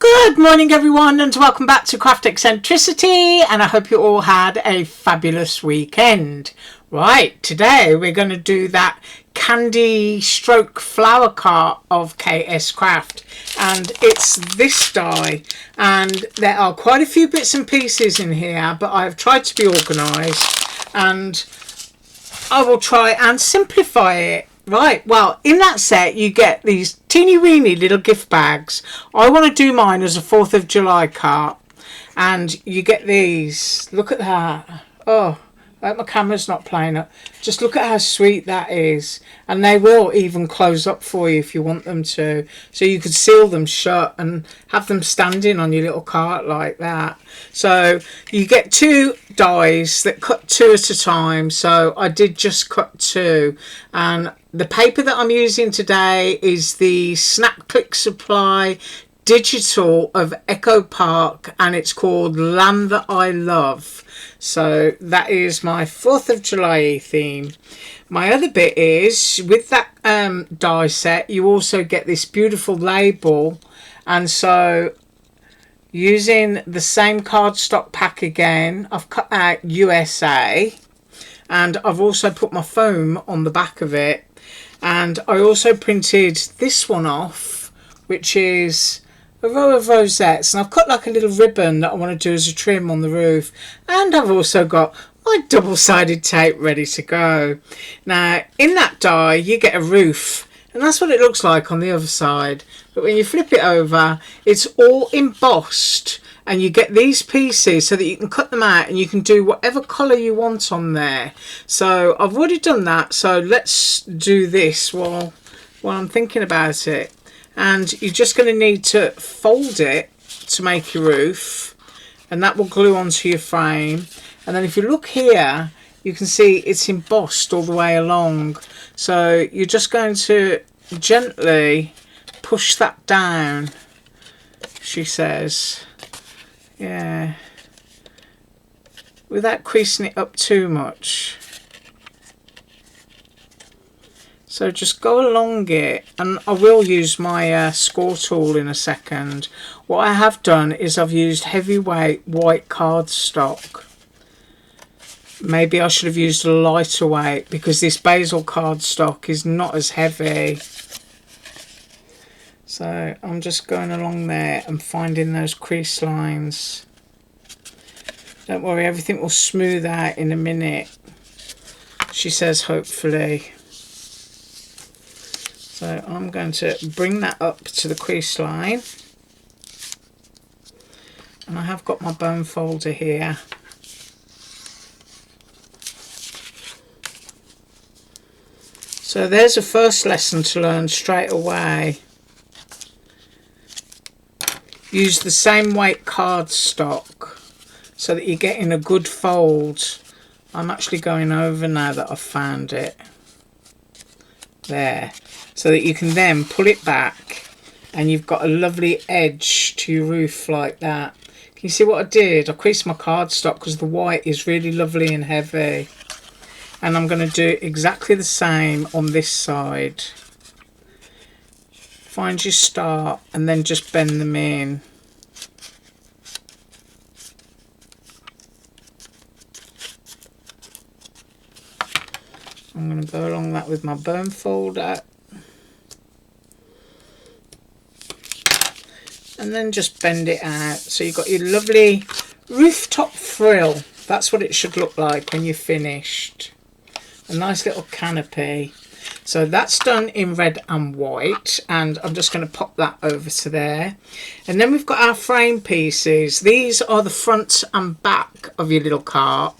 Good morning everyone, and welcome back to Craft Eccentricity, and I hope you all had a fabulous weekend. Right, today we're going to do that candy stroke flower cart of KSCRAFT, and it's this die, and there are quite a few bits and pieces in here, but I've tried to be organised and I will try and simplify it. Right, well, in that set you get these teeny weeny little gift bags. I want to do mine as a 4th of July cart, and you get these. Look at that. Oh, I hope my camera's not playing up. Just look at how sweet that is, and they will even close up for you if you want them to, so you could seal them shut and have them standing on your little cart like that. So you get 2 dies that cut 2 at a time, so I did just cut 2, and the paper that I'm using today is the Snap Click Supply Digital of Echo Park, and it's called Land That I Love. So that is my 4th of July theme. My other bit is, with that die set, you also get this beautiful label, and so using the same cardstock pack again, I've cut out USA, and I've also put my foam on the back of it. And I also printed this one off, which is a row of rosettes, and I've cut like a little ribbon that I want to do as a trim on the roof, and I've also got my double-sided tape ready to go. Now in that die you get a roof, and that's what it looks like on the other side, but when you flip it over it's all embossed, and you get these pieces so that you can cut them out and you can do whatever colour you want on there. So I've already done that, so let's do this while I'm thinking about it. And you're just going to need to fold it to make your roof, and that will glue onto your frame. And then if you look here you can see it's embossed all the way along, so you're just going to gently push that down, she says. Yeah, without creasing it up too much. So just go along it, and I will use my score tool in a second. What I have done is I've used heavyweight white cardstock. Maybe I should have used a lighter weight, because this basil cardstock is not as heavy. So I'm just going along there and finding those crease lines. Don't worry, everything will smooth out in a minute, she says, hopefully. So I'm going to bring that up to the crease line, and I have got my bone folder here. So there's a first lesson to learn straight away. Use the same weight cardstock so that you're getting a good fold. I'm actually going over now that I've found it. There. So that you can then pull it back and you've got a lovely edge to your roof like that. Can you see what I did? I creased my cardstock because the white is really lovely and heavy. And I'm going to do exactly the same on this side. Find your start and then just bend them in. I'm going to go along that with my bone folder, and then just bend it out so you've got your lovely rooftop frill. That's what it should look like when you're finished. A nice little canopy. So that's done in red and white, and I'm just going to pop that over to there. And then we've got our frame pieces. These are the front and back of your little cart,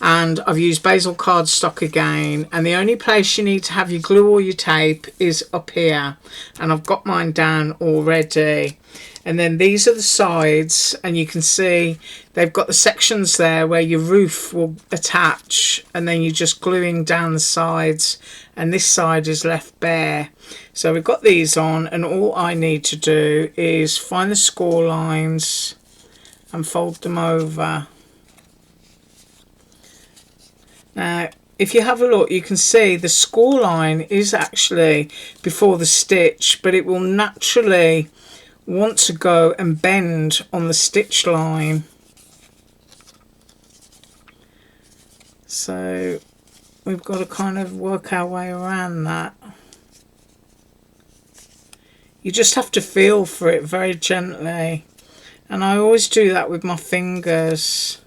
and I've used basil cardstock again, and the only place you need to have your glue or your tape is up here, and I've got mine down already. And then these are the sides, and you can see they've got the sections there where your roof will attach, and then you're just gluing down the sides, and this side is left bare. So we've got these on, and all I need to do is find the score lines and fold them over. Now if you have a look, you can see the score line is actually before the stitch, but it will naturally want to go and bend on the stitch line. So we've got to kind of work our way around that. You just have to feel for it very gently. And I always do that with my fingers.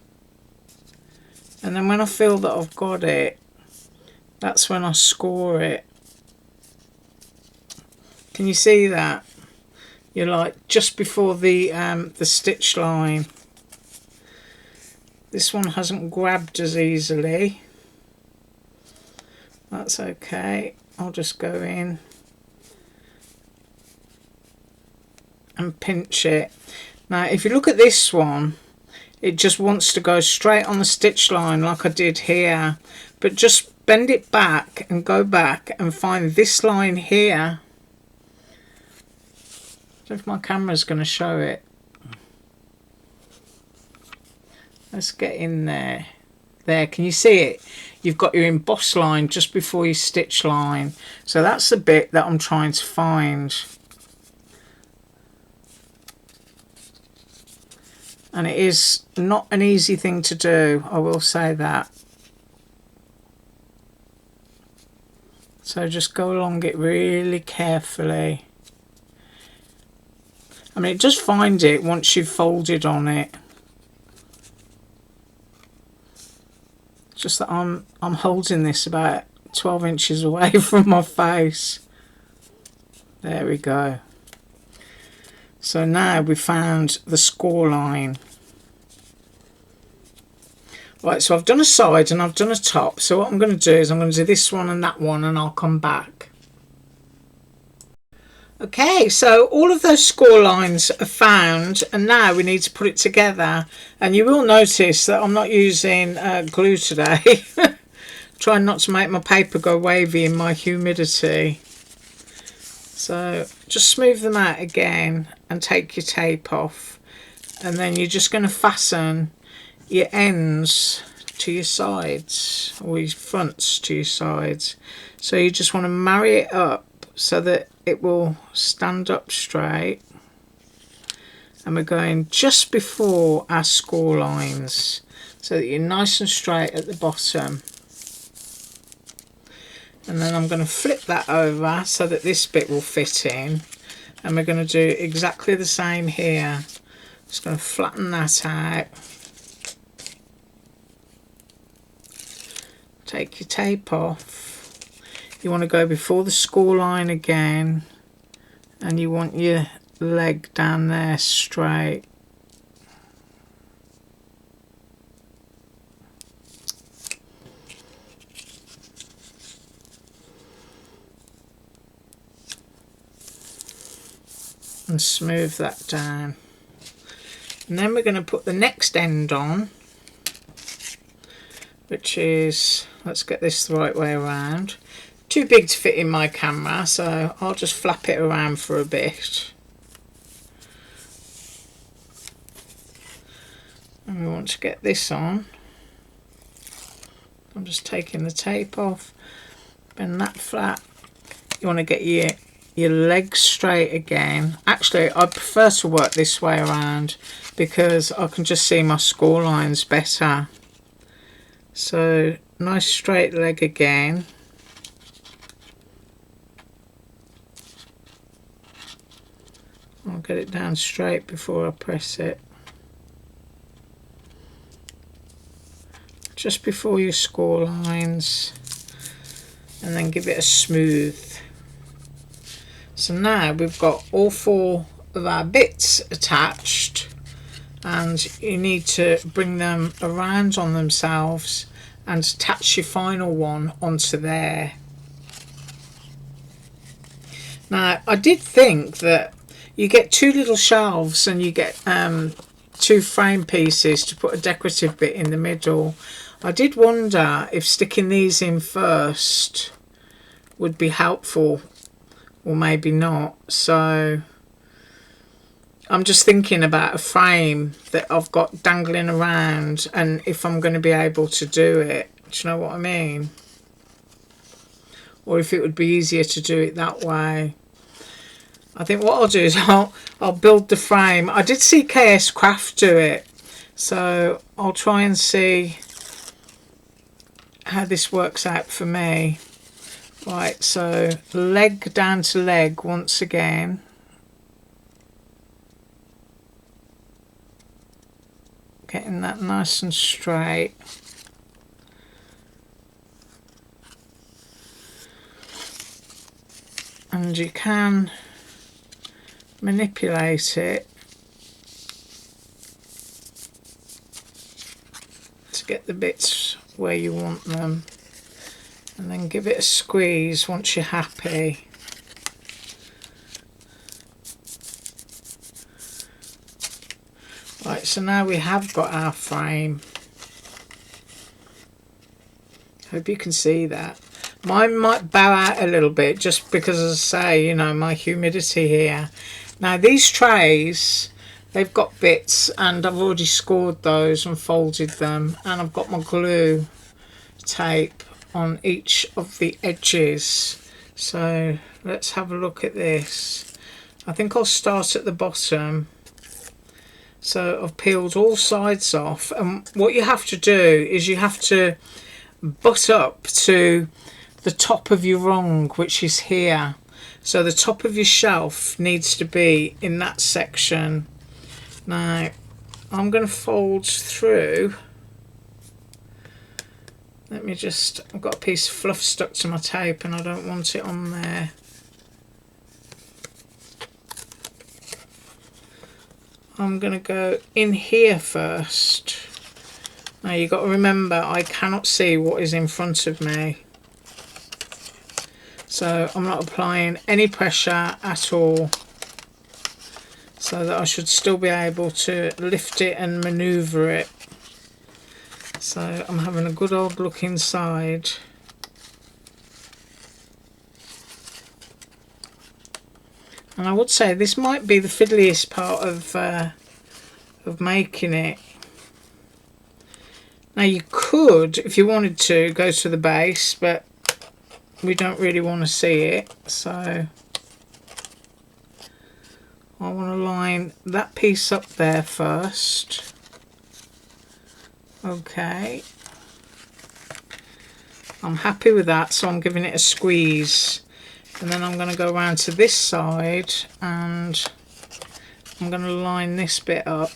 And then when I feel that I've got it, that's when I score it. Can you see that? You're like just before the stitch line. This one hasn't grabbed as easily. That's okay. I'll just go in and pinch it. Now if you look at this one, it just wants to go straight on the stitch line like I did here, but just bend it back and go back and find this line here. I don't know if my camera's going to show it. Let's get in there. There, can you see it? You've got your emboss line just before your stitch line. So that's the bit that I'm trying to find. And it is not an easy thing to do, I will say that. So just go along it really carefully. I mean, just find it once you've folded on it. Just that I'm holding this about 12 inches away from my face. There we go. So now we found the score line. Right, so I've done a side and I've done a top. So what I'm going to do is I'm going to do this one and that one, and I'll come back. Okay, so all of those score lines are found, and now we need to put it together. And you will notice that I'm not using glue today. Trying not to make my paper go wavy in my humidity. So just smooth them out again and take your tape off, and then you're just going to fasten your ends to your sides, or your fronts to your sides. So you just want to marry it up so that it will stand up straight, and we're going just before our score lines so that you're nice and straight at the bottom. And then I'm going to flip that over so that this bit will fit in, and we're going to do exactly the same here. Just going to flatten that out, take your tape off. You want to go before the score line again, and you want your leg down there straight. And smooth that down. And then we're going to put the next end on, which is, let's get this the right way around. Too big to fit in my camera, so I'll just flap it around for a bit. And we want to get this on. I'm just taking the tape off, bend that flat. You want to get your legs straight again. Actually, I prefer to work this way around because I can just see my score lines better. So nice straight leg again. I'll get it down straight before I press it. Just before your score lines, and then give it a smooth. So now we've got all four of our bits attached, and you need to bring them around on themselves and attach your final one onto there. Now I did think that you get two little shelves and you get two frame pieces to put a decorative bit in the middle. I did wonder if sticking these in first would be helpful, or maybe not. So I'm just thinking about a frame that I've got dangling around, and if I'm going to be able to do it. Do you know what I mean? Or if it would be easier to do it that way. I think what I'll do is I'll build the frame. I did see KSCRAFT do it, so I'll try and see how this works out for me. Right, so leg down to leg once again. Getting that nice and straight. And you can manipulate it to get the bits where you want them, and then give it a squeeze once you're happy. Right, so now we have got our frame. Hope you can see that. Mine might bow out a little bit just because, as I say, you know, my humidity here. Now these trays, they've got bits, and I've already scored those and folded them, and I've got my glue tape on each of the edges. So let's have a look at this. I think I'll start at the bottom. So I've peeled all sides off, and what you have to do is you have to butt up to the top of your rung, which is here. So the top of your shelf needs to be in that section. Now I'm going to fold through. Let me just, I've got a piece of fluff stuck to my tape and I don't want it on there. I'm going to go in here first. Now you've got to remember, I cannot see what is in front of me. So I'm not applying any pressure at all, so that I should still be able to lift it and manoeuvre it. So I'm having a good old look inside. And I would say this might be the fiddliest part of making it. Now you could, if you wanted to, go to the base, but we don't really want to see it, so I want to line that piece up there first. Okay, I'm happy with that, so I'm giving it a squeeze, and then I'm going to go around to this side and I'm going to line this bit up.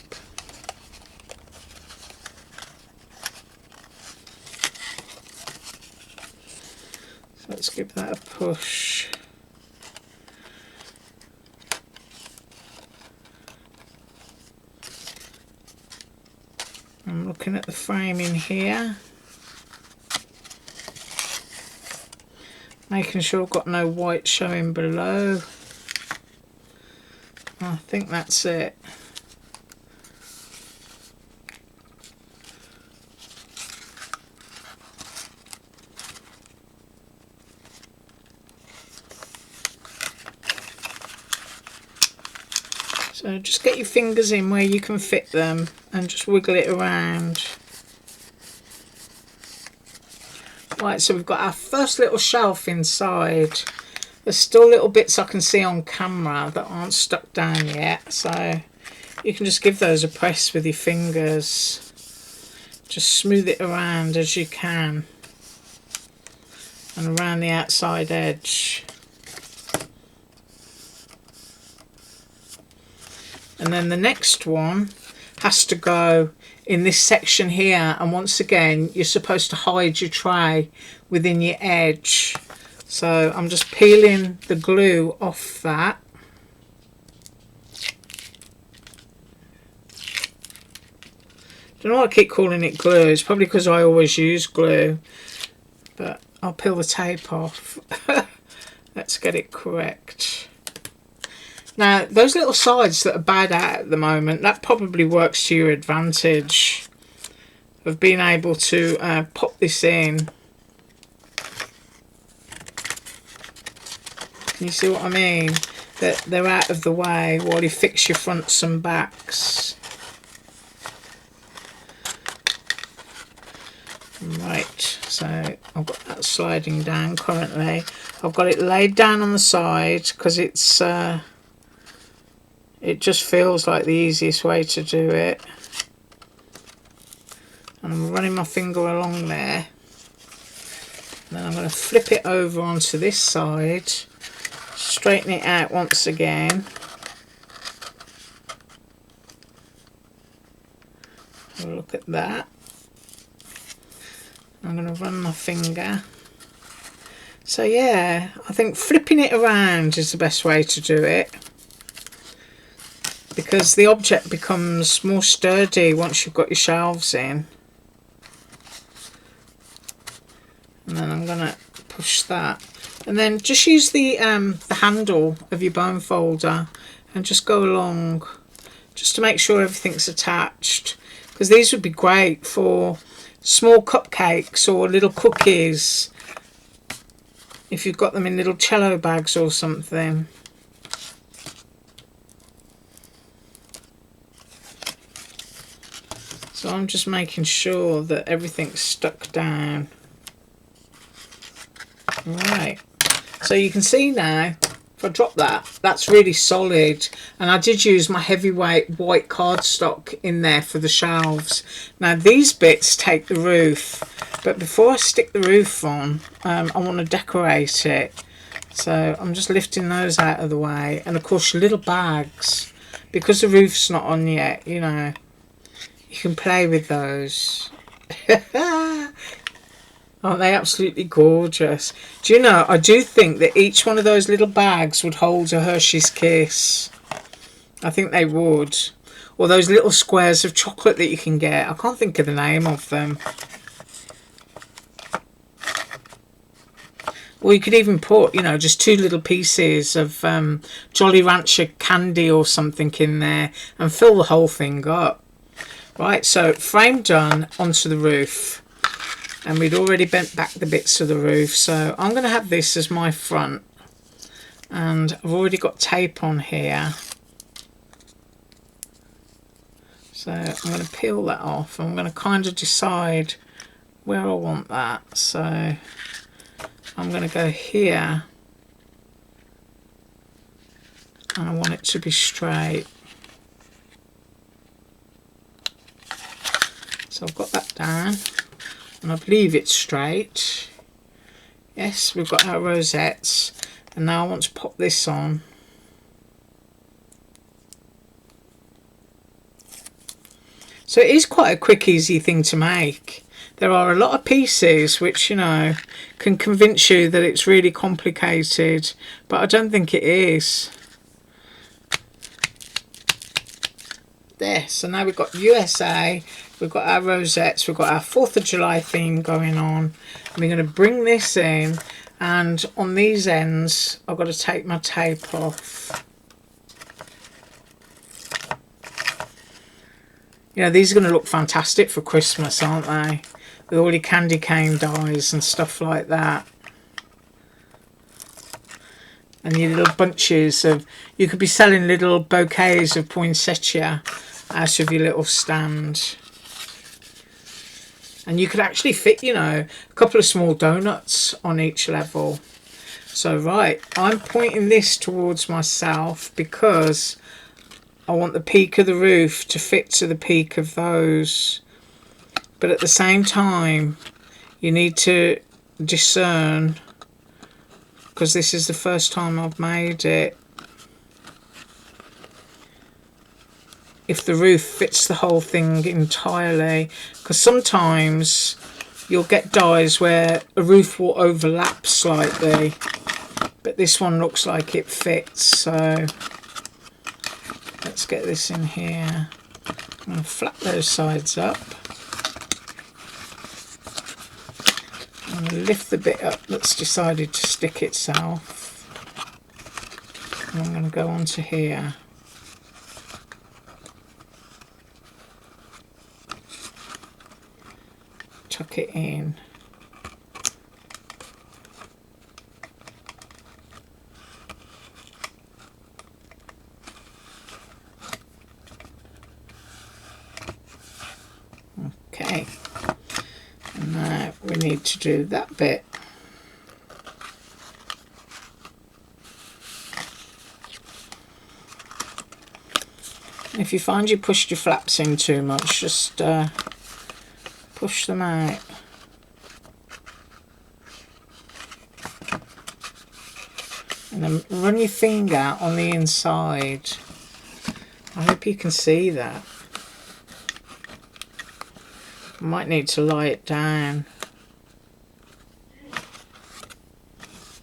Let's give that a push. I'm looking at the frame in here, making sure I've got no white showing below. I think that's it. So just get your fingers in where you can fit them and just wiggle it around. Right, so we've got our first little shelf inside. There's still little bits I can see on camera that aren't stuck down yet, so you can just give those a press with your fingers. Just smooth it around as you can and around the outside edge. And then the next one has to go in this section here, and once again you're supposed to hide your tray within your edge. So I'm just peeling the glue off that. Don't know why I keep calling it glue, it's probably because I always use glue, but I'll peel the tape off. Let's get it correct. Now, those little sides that are bad out at the moment, that probably works to your advantage of being able to pop this in. Can you see what I mean? That they're out of the way while you fix your fronts and backs. Right, so I've got that sliding down currently. I've got it laid down on the side because it's It just feels like the easiest way to do it. And I'm running my finger along there. Then I'm going to flip it over onto this side, straighten it out once again. Have a look at that. I'm going to run my finger. So yeah, I think flipping it around is the best way to do it, because the object becomes more sturdy once you've got your shelves in. And then I'm going to push that. And then just use the handle of your bone folder and just go along just to make sure everything's attached. Because these would be great for small cupcakes or little cookies if you've got them in little cello bags or something. So I'm just making sure that everything's stuck down. Right, so you can see now, if I drop that, that's really solid. And I did use my heavyweight white cardstock in there for the shelves. Now these bits take the roof, but before I stick the roof on, I want to decorate it. So I'm just lifting those out of the way. And of course your little bags, because the roof's not on yet, you know, you can play with those. Aren't they absolutely gorgeous? Do you know, I do think that each one of those little bags would hold a Hershey's Kiss. I think they would. Or those little squares of chocolate that you can get. I can't think of the name of them. Or you could even put, you know, just 2 little pieces of Jolly Rancher candy or something in there and fill the whole thing up. Right, so frame done, onto the roof. And we'd already bent back the bits of the roof, so I'm going to have this as my front. And I've already got tape on here. So I'm going to peel that off. I'm going to kind of decide where I want that. So I'm going to go here. And I want it to be straight. So I've got that down. And I believe it's straight. Yes, we've got our rosettes. And now I want to pop this on. So it is quite a quick, easy thing to make. There are a lot of pieces which, you know, can convince you that it's really complicated. But I don't think it is. There, so now we've got USA. We've got our rosettes, we've got our 4th of July theme going on. And we're going to bring this in, and on these ends I've got to take my tape off. You know, these are going to look fantastic for Christmas, aren't they? With all your candy cane dies and stuff like that. And your little bunches of, you could be selling little bouquets of poinsettia out of your little stand. And you could actually fit, you know, a couple of small donuts on each level. So, right, I'm pointing this towards myself because I want the peak of the roof to fit to the peak of those. But at the same time, you need to discern, because this is the first time I've made it, if the roof fits the whole thing entirely. Because sometimes you'll get dies where a roof will overlap slightly, but this one looks like it fits. So let's get this in here. I'm going to flap those sides up. I'm going to lift the bit up that's decided to stick itself. And I'm going to go onto here. Tuck it in. Okay, and now we need to do that bit. if you find you pushed your flaps in too much, just push them out. And then run your finger on the inside. I hope you can see that. I might need to lie it down.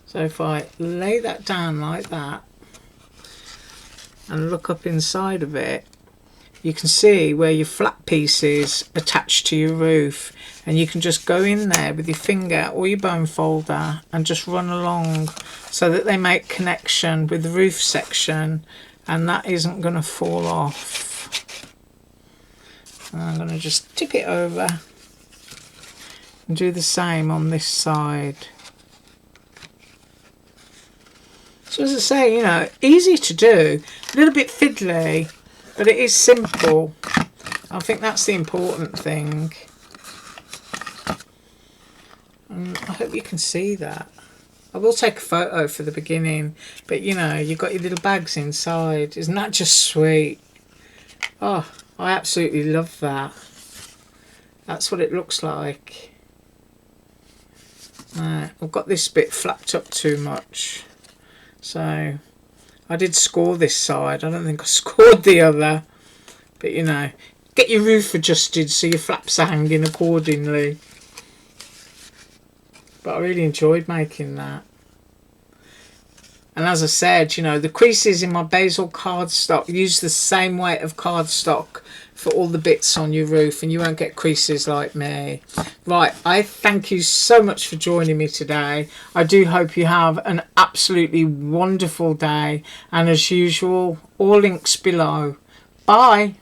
So if I lay that down like that and look up inside of it, you can see where your flat piece is attached to your roof, and you can just go in there with your finger or your bone folder and just run along so that they make connection with the roof section, and that isn't going to fall off. And I'm going to just tip it over and do the same on this side. So as I say, you know, easy to do, a little bit fiddly, but it is simple. I think that's the important thing. And I hope you can see that. I will take a photo for the beginning, but you know, you've got your little bags inside. Isn't that just sweet? Oh, I absolutely love that. That's what it looks like. I've got this bit flapped up too much. So I did score this side. I don't think I scored the other. But you know, get your roof adjusted so your flaps are hanging accordingly. But I really enjoyed making that. And as I said, you know, the creases in my basil cardstock, use the same weight of cardstock for all the bits on your roof, and you won't get creases like me. Right, I thank you so much for joining me today. I do hope you have an absolutely wonderful day, and as usual, all links below. Bye.